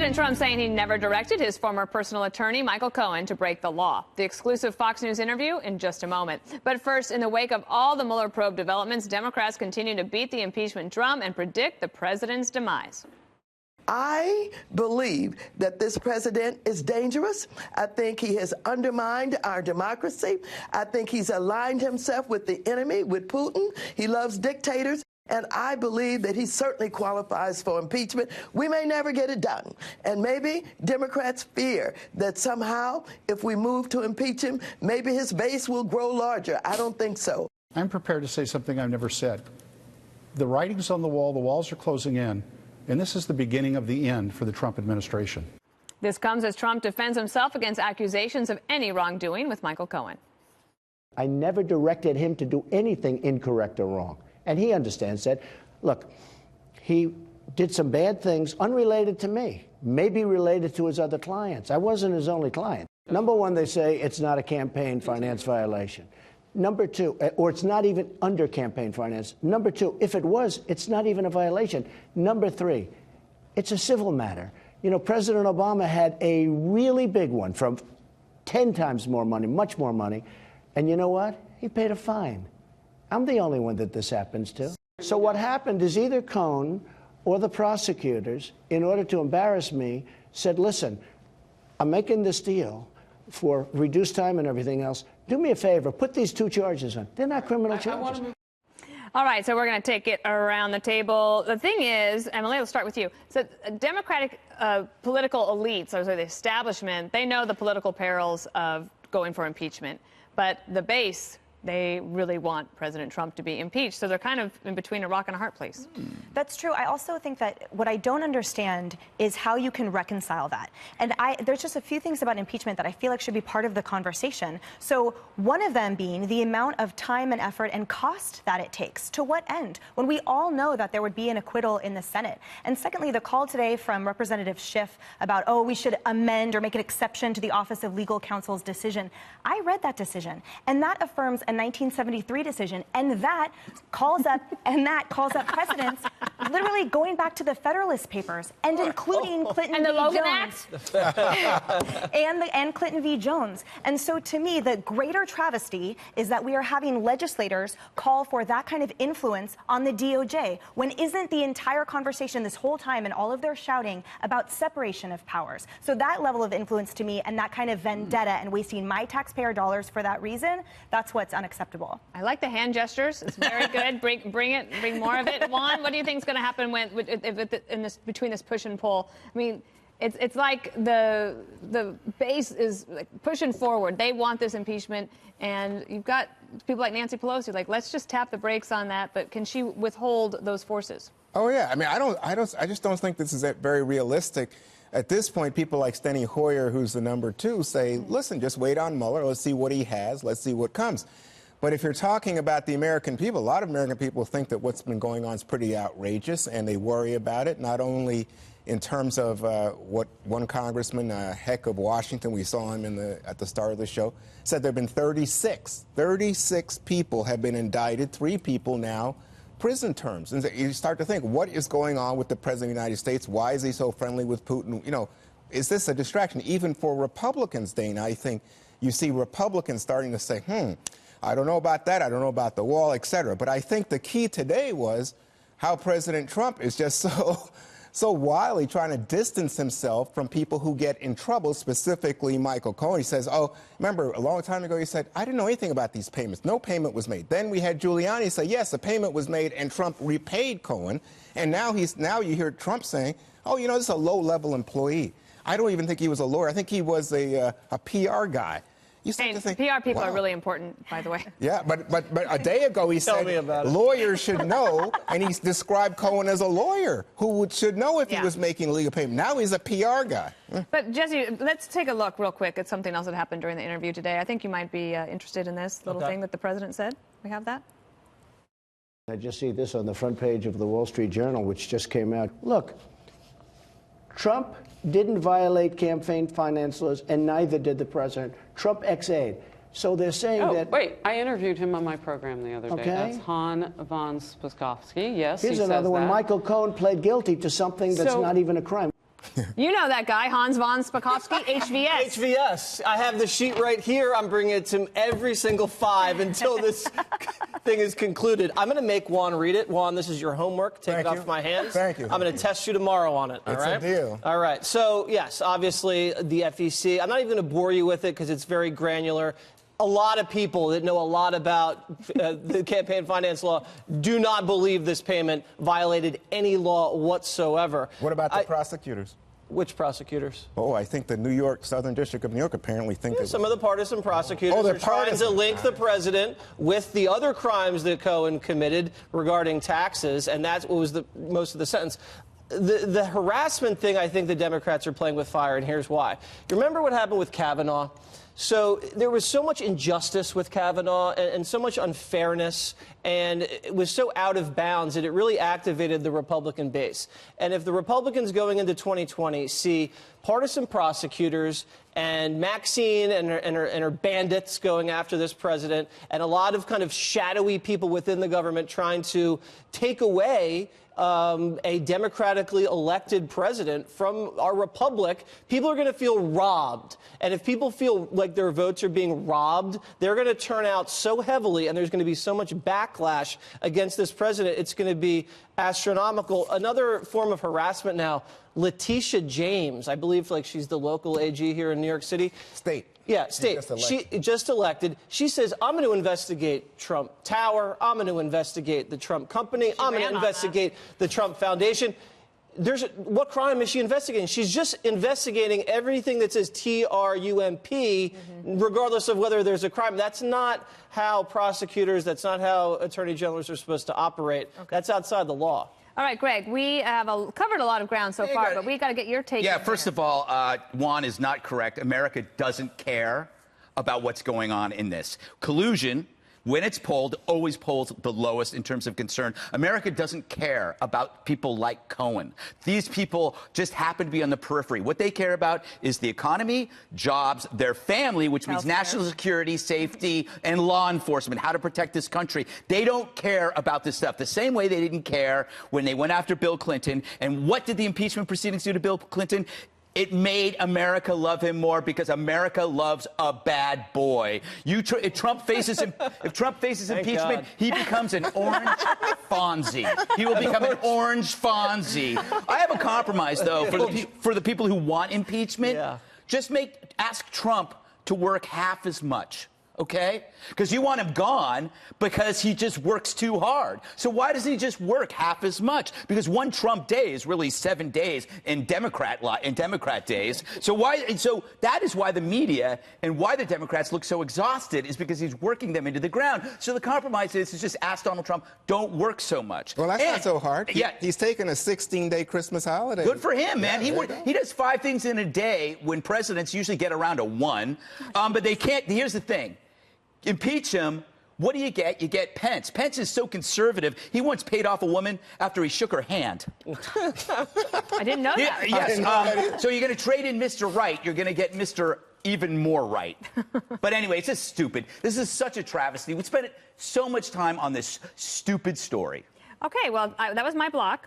President Trump saying he never directed his former personal attorney, Michael Cohen, to break the law. The exclusive Fox News interview in just a moment. But first, in the wake of all the Mueller probe developments, Democrats continue to beat the impeachment drum and predict the president's demise. I believe that this president is dangerous. I think he has undermined our democracy. I think he's aligned himself with the enemy, with Putin. He loves dictators. And I believe that he certainly qualifies for impeachment. We may never get it done. And maybe Democrats fear that somehow, if we move to impeach him, maybe his base will grow larger. I don't think so. I'm prepared to say something I've never said. The writing's on the wall, the walls are closing in, and this is the beginning of the end for the Trump administration. This comes as Trump defends himself against accusations of any wrongdoing with Michael Cohen. I never directed him to do anything incorrect or wrong. And he understands that. Look, he did some bad things unrelated to me, maybe related to his other clients. I wasn't his only client. Number one, they say it's not a campaign finance violation. Number two, or it's not even under campaign finance. Number two, if it was, it's not even a violation. Number three, it's a civil matter. You know, President Obama had a really big one from 10 times more money, much more money. And you know what? He paid a fine. I'm the only one that this happens to. So what happened is either Cohen or the prosecutors, in order to embarrass me, said, listen, I'm making this deal for reduced time and everything else. Do me a favor, put these two charges on. They're not criminal charges. All right, so we're going to take it around the table. The thing is, Emily, let's start with you. So Democratic political elites, or the establishment, they know the political perils of going for impeachment. But the base, they really want President Trump to be impeached. So they're kind of in between a rock and a hard place. That's true. I also think that what I don't understand is how you can reconcile that. And there's just a few things about impeachment that I feel like should be part of the conversation. So one of them being the amount of time and effort and cost that it takes. To what end? When we all know that there would be an acquittal in the Senate. And secondly, the call today from Representative Schiff about, oh, we should amend or make an exception to the Office of Legal Counsel's decision. I read that decision, and that affirms a 1973 decision, and that calls up precedents literally going back to the Federalist Papers and including Clinton and the v. Logan Jones. Act and Clinton v. Jones. And so to me, the greater travesty is that we are having legislators call for that kind of influence on the DOJ when isn't the entire conversation this whole time and all of their shouting about separation of powers. So that level of influence to me and that kind of vendetta and wasting my taxpayer dollars for that reason, that's what's unacceptable. I like the hand gestures. It's very good. Bring more of it. Juan, what do you think is going to happen between this push and pull? I mean, it's like the base is like pushing forward. They want this impeachment, and you've got people like Nancy Pelosi like, let's just tap the brakes on that. But can she withhold those forces? Oh yeah. I mean, I just don't think this is very realistic. At this point, people like Steny Hoyer, who's the number two, say, listen, just wait on Mueller. Let's see what he has. Let's see what comes. But if you're talking about the American people, a lot of American people think that what's been going on is pretty outrageous, and they worry about it, not only in terms of what one congressman, Heck of Washington, we saw him at the start of the show, said there have been 36 people have been indicted, 3 people now, prison terms. And you start to think, what is going on with the President of the United States? Why is he so friendly with Putin? You know, is this a distraction? Even for Republicans, Dana, I think you see Republicans starting to say, I don't know about that. I don't know about the wall, et cetera. But I think the key today was how President Trump is just so wildly trying to distance himself from people who get in trouble, specifically Michael Cohen. He says, oh, remember, a long time ago, he said, I didn't know anything about these payments. No payment was made. Then we had Giuliani say, yes, a payment was made, and Trump repaid Cohen. And now you hear Trump saying, oh, you know, this is a low-level employee. I don't even think he was a lawyer. I think he was a PR guy. You start to think, PR people wow. are really important, by the way. Yeah, but a day ago he said lawyers should know, and he described Cohen as a lawyer who should know if he was making a legal payment. Now he's a PR guy. But, Jesse, let's take a look real quick at something else that happened during the interview today. I think you might be interested in this little thing that the president said. We have that? I just see this on the front page of the Wall Street Journal, which just came out. Look, Trump didn't violate campaign finance laws, and neither did the president. Trump ex-aide. So they're saying that... Wait, I interviewed him on my program the other day. That's Han von Spakovsky. Yes, Here's another one. Michael Cohen pled guilty to something that's not even a crime. You know that guy, Hans von Spakovsky, HVS. HVS. I have the sheet right here. I'm bringing it to every single 5 until this thing is concluded. I'm going to make Juan read it. Juan, this is your homework. Take it off my hands. Thank you. I'm going to test you tomorrow on it. All right? It's a deal. All right. So, yes, obviously, the FEC. I'm not even going to bore you with it because it's very granular. A lot of people that know a lot about the campaign finance law do not believe this payment violated any law whatsoever. What about the prosecutors? Which prosecutors? Oh, I think the New York, Southern District of New York apparently think some of the partisan prosecutors are trying to link the president with the other crimes that Cohen committed regarding taxes, and that's what was most of the sentence. The harassment thing, I think the Democrats are playing with fire, and here's why. You remember what happened with Kavanaugh? So there was so much injustice with Kavanaugh and so much unfairness, and it was so out of bounds that it really activated the Republican base. And if the Republicans going into 2020 see partisan prosecutors and Maxine and her bandits going after this president and a lot of kind of shadowy people within the government trying to take away a democratically elected president from our republic, people are going to feel robbed. And if people feel like their votes are being robbed, they're going to turn out so heavily, and there's going to be so much backlash against this president, it's going to be astronomical. Another form of harassment now, Letitia James, I believe like she's the local AG here in New York City. State. Yeah, state. She just elected. She says, I'm going to investigate Trump Tower. I'm going to investigate the Trump Company. I'm going to investigate the Trump Foundation. What crime is she investigating? She's just investigating everything that says TRUMP, regardless of whether there's a crime. That's not how prosecutors, that's not how attorney generals are supposed to operate. Okay. That's outside the law. All right, Greg, we have covered a lot of ground so far, but we got to get your take. Yeah, first of all, Juan is not correct. America doesn't care about what's going on in this. Collusion, when it's polled, always polls the lowest in terms of concern. America doesn't care about people like Cohen. These people just happen to be on the periphery. What they care about is the economy, jobs, their family, which means national security, safety, and law enforcement, how to protect this country. They don't care about this stuff the same way they didn't care when they went after Bill Clinton. And what did the impeachment proceedings do to Bill Clinton? It made America love him more because America loves a bad boy. If Trump faces impeachment, he becomes an orange Fonzie. He will become an orange Fonzie. I have a compromise, though, for the people who want impeachment. Yeah. Just ask Trump to work half as much. Okay? Because you want him gone because he just works too hard. So why doesn't he just work half as much? Because one Trump day is really 7 days in Democrat days. So that is why the media and why the Democrats look so exhausted is because he's working them into the ground. So the compromise is just ask Donald Trump, don't work so much. Well, that's not so hard. He's taking a 16-day Christmas holiday. Good for him, man. He does 5 things in a day when presidents usually get around to 1. But they can't. Here's the thing. Impeach him. What do you get? You get Pence. Pence is so conservative. He once paid off a woman after he shook her hand. I didn't know that. Yes. So you're going to trade in Mr. Right. You're going to get Mr. Even more right. But anyway, it's just stupid. This is such a travesty. We spent so much time on this stupid story. Okay, well, that was my block.